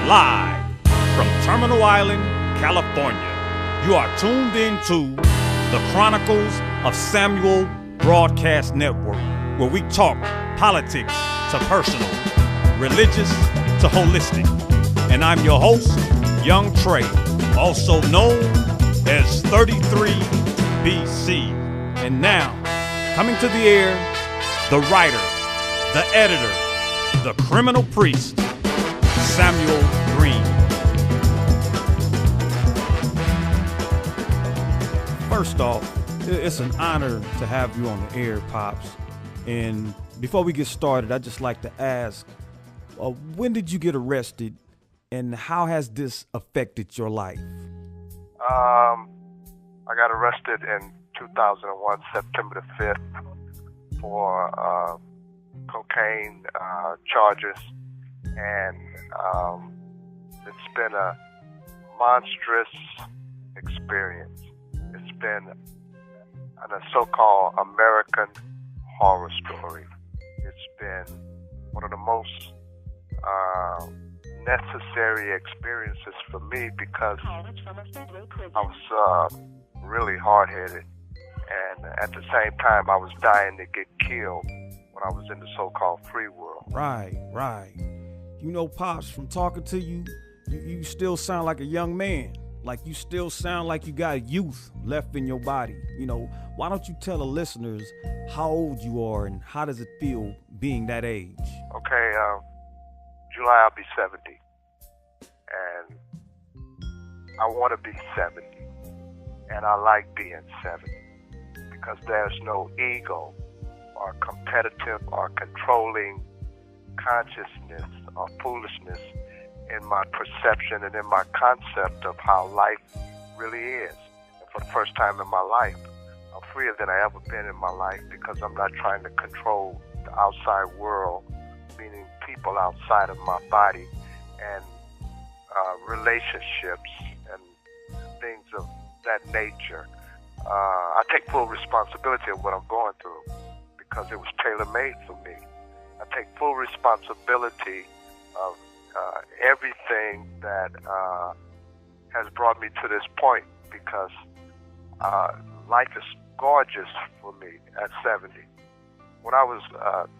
live from Terminal Island, California. You are tuned into the Chronicles of Samuel Broadcast Network, where we talk politics to personal, religious to holistic. And I'm your host, Young Trey, also known as 33 BC. And now, coming to the air, the writer, the editor, the criminal priest, Samuel Green. First off, it's an honor to have you on the air, Pops. And before we get started, I'd just like to ask, when did you get arrested, and how has this affected your life? I got arrested in 2001, September the 5th, for cocaine charges, and it's been a monstrous experience. It's been a so-called American horror story. It's been one of the most necessary experiences for me because I was really hard-headed, and at the same time I was dying to get killed when I was in the so-called free world. Right. You know, Pops, from talking to you, you still sound like a young man. Like you still sound like you got youth left in your body. You know, why don't you tell the listeners how old you are and how does it feel being that age? Okay, July I'll be 70. And I want to be 70. And I like being 70 because there's no ego or competitive or controlling consciousness or foolishness in my perception and in my concept of how life really is. And for the first time in my life, I'm freer than I ever been in my life because I'm not trying to control the outside world, meaning people outside of my body and relationships and things of that nature. I take full responsibility of what I'm going through because it was tailor-made for me. I take full responsibility of everything that has brought me to this point because life is gorgeous for me at 70. When I was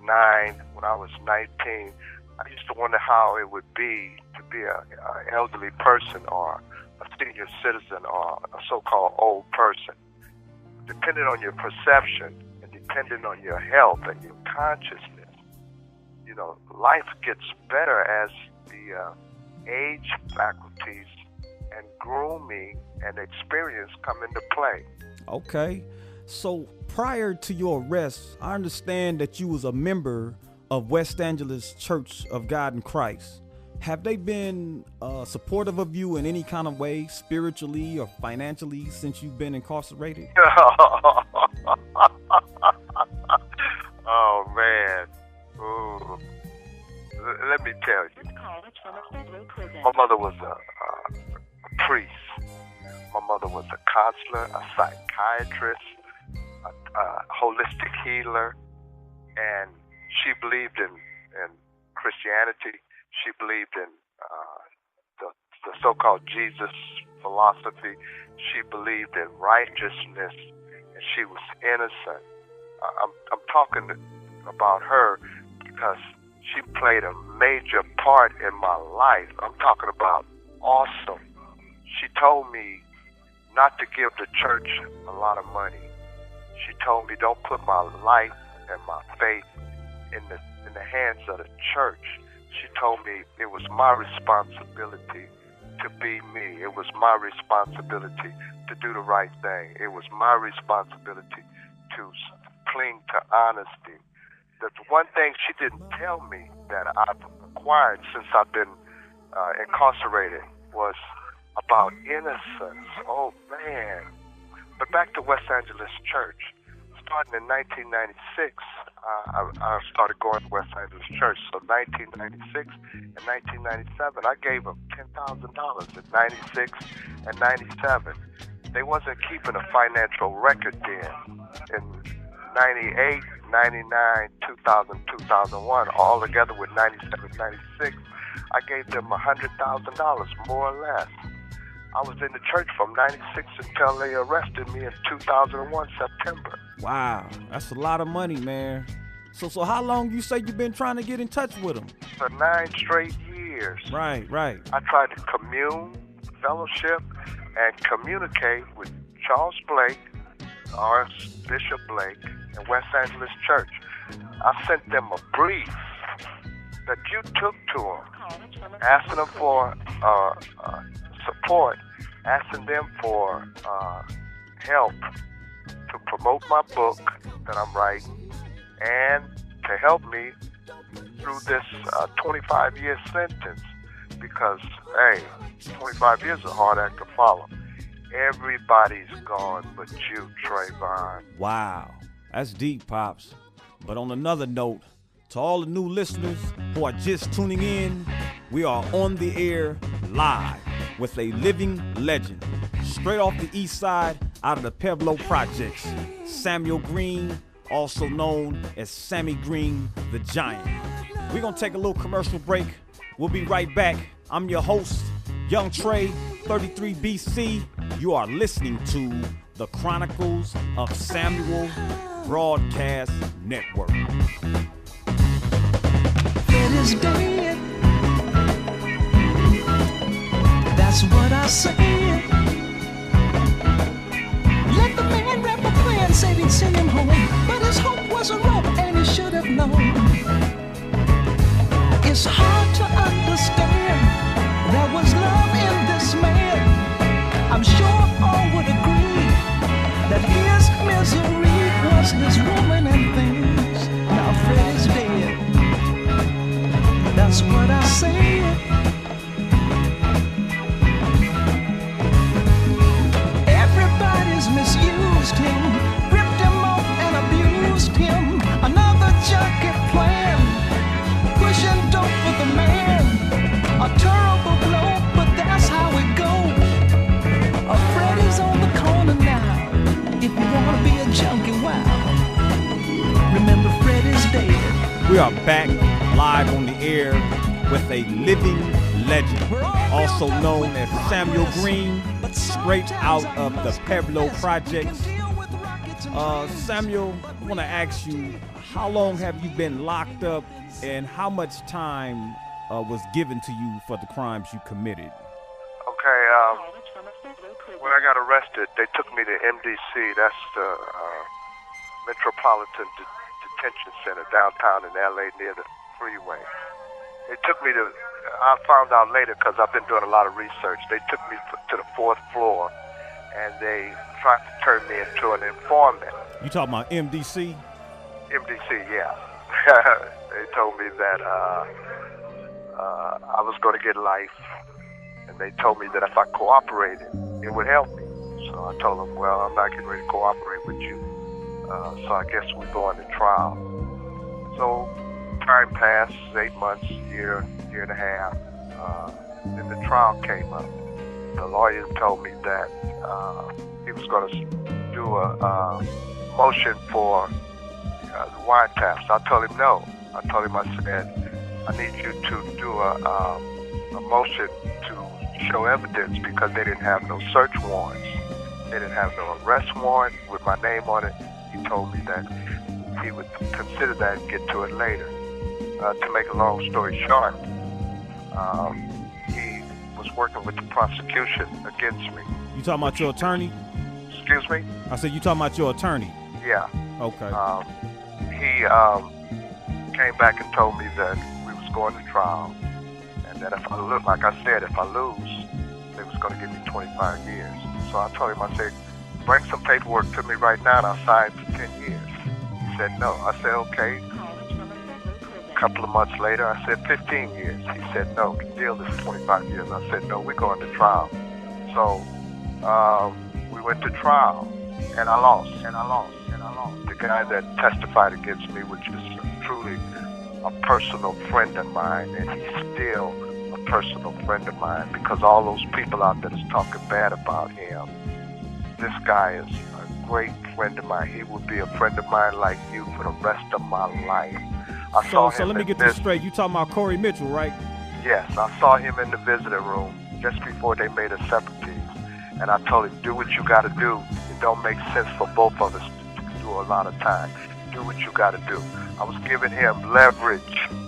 9, when I was 19, I used to wonder how it would be to be an elderly person or a senior citizen or a so-called old person. Depending on your perception and depending on your health and your consciousness, you know, life gets better as the age faculties and grooming and experience come into play. Okay. So prior to your arrest, I understand that you was a member of West Angeles Church of God in Christ. Have they been supportive of you in any kind of way, spiritually or financially, since you've been incarcerated? Oh, man. Ooh. Let me tell you. My mother was a priest. My mother was a counselor, a psychiatrist, a holistic healer, and she believed in Christianity. She believed in the so-called Jesus philosophy. She believed in righteousness, and she was innocent. I'm talking about her because she played a major part in my life. I'm talking about awesome. She told me not to give the church a lot of money. She told me don't put my life and my faith in the hands of the church. She told me it was my responsibility to be me. It was my responsibility to do the right thing. It was my responsibility to cling to honesty. The one thing she didn't tell me that I've acquired since I've been incarcerated was about innocence. Oh, man. But back to West Angeles Church. Starting in 1996, I started going to West Angeles Church. So 1996 and 1997, I gave them $10,000 in 96 and 97. They wasn't keeping a financial record then. In 98, 99, 2000, 2001, all together with 97, 96, I gave them $100,000, more or less. I was in the church from 96 until they arrested me in 2001, September. Wow, that's a lot of money, man. So how long you say you've been trying to get in touch with them? For 9 straight years. Right. I tried to commune, fellowship, and communicate with Charles Blake, Archbishop Blake, and West Angeles Church. I sent them a brief that you took to them, asking them for support, asking them for help to promote my book that I'm writing and to help me through this 25-year sentence because, hey, 25 years is a hard act to follow. Everybody's gone but you, Trayvon. Wow, that's deep, Pops. But on another note, to all the new listeners who are just tuning in, we are on the air live with a living legend, straight off the east side out of the Pueblo Projects, Samuel Green, also known as Sammy Green the Giant. We're gonna take a little commercial break. We'll be right back. I'm your host, Young Trey, 33 BC. You are listening to the Chronicles of Samuel Broadcast Network. It is dead. That's what I said. Let the man rap a plan, said he'd send him home, but his hope was a rope and he should have known. It's hard to understand. There was love in this man. I'm sure all would agree that his misery was his woman and things. Now Fred is dead. That's what I said. Everybody's misused him, ripped him off and abused him. Another junkie plan, pushing dope for the man. A terrible blow, but that's how it goes. Freddy's on the corner now. If you wanna be a junkie, wow. Remember, Freddy's dead. We are back live on the air with a living legend, also known as Samuel Green, straight out of the Pueblo Projects. Samuel, I want to ask you, how long have you been locked up and how much time was given to you for the crimes you committed? Okay, when I got arrested, they took me to MDC. That's the Metropolitan Detention Center downtown in LA near the freeway. They took me to, I found out later because I've been doing a lot of research, they took me to the 4th floor and they tried to turn me into an informant. You talking about MDC? MDC, yeah. They told me that I was going to get life, and they told me that if I cooperated, it would help me. So I told them, well, I'm not getting ready to cooperate with you, so I guess we're going to trial. So time passed, 8 months, year and a half. Then the trial came up. The lawyer told me that he was going to do a motion for the wiretaps. I told him no. I told him, I said, I need you to do a motion to show evidence because they didn't have no search warrants. They didn't have no arrest warrant with my name on it. He told me that he would consider that and get to it later. To make a long story short, he was working with the prosecution against me. You talking about your attorney? Excuse me? I said you talking about your attorney? Yeah. Okay. He came back and told me that we was going to trial, and that if I look, like I said, if I lose, they was going to give me 25 years. So I told him, I said, bring some paperwork to me right now and I'll sign for 10 years. He said no. I said, okay. A couple of months later, I said 15 years. He said no, the deal is 25 years. I said no, we're going to trial. So we went to trial, and I lost. The guy that testified against me, which is truly a personal friend of mine, and he's still a personal friend of mine because all those people out there that's talking bad about him, this guy is a great friend of mine. He will be a friend of mine like you for the rest of my life. So let me get this straight. You talking about Corey Mitchell, right? Yes, I saw him in the visitor room just before they made us separatees. And I told him, do what you got to do. It don't make sense for both of us to do a lot of time. Do what you got to do. I was giving him leverage.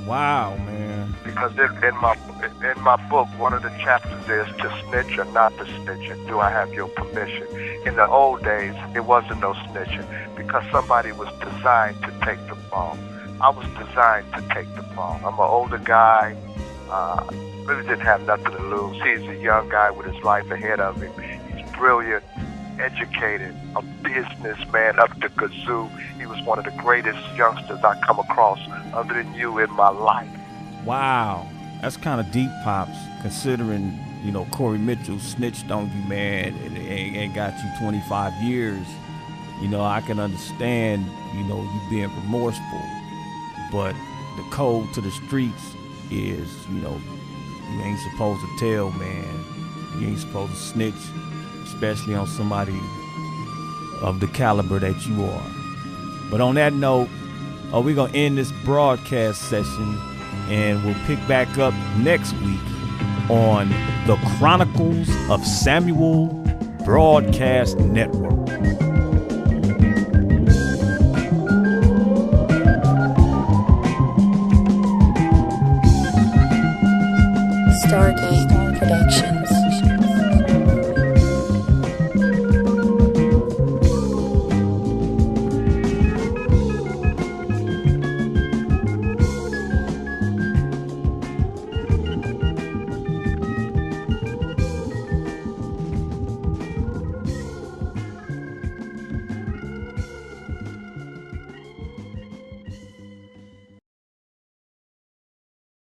Wow, man. Because in my book, one of the chapters is to snitch or not to snitch, and do I have your permission? In the old days, it wasn't no snitching because somebody was designed to take the fall. I was designed to take the fall. I'm an older guy, really didn't have nothing to lose. He's a young guy with his life ahead of him. He's brilliant, educated, a businessman up to kazoo. He was one of the greatest youngsters I come across other than you in my life. Wow, that's kind of deep, Pops, considering, you know, Corey Mitchell snitched on you, man, and got you 25 years. You know, I can understand, you know, you being remorseful, but the code to the streets is, you know, you ain't supposed to tell, man. You ain't supposed to snitch, especially on somebody of the caliber that you are. But on that note, we're going to end this broadcast session, and we'll pick back up next week on the Chronicles of Samuel Broadcast Network. Stargate Production.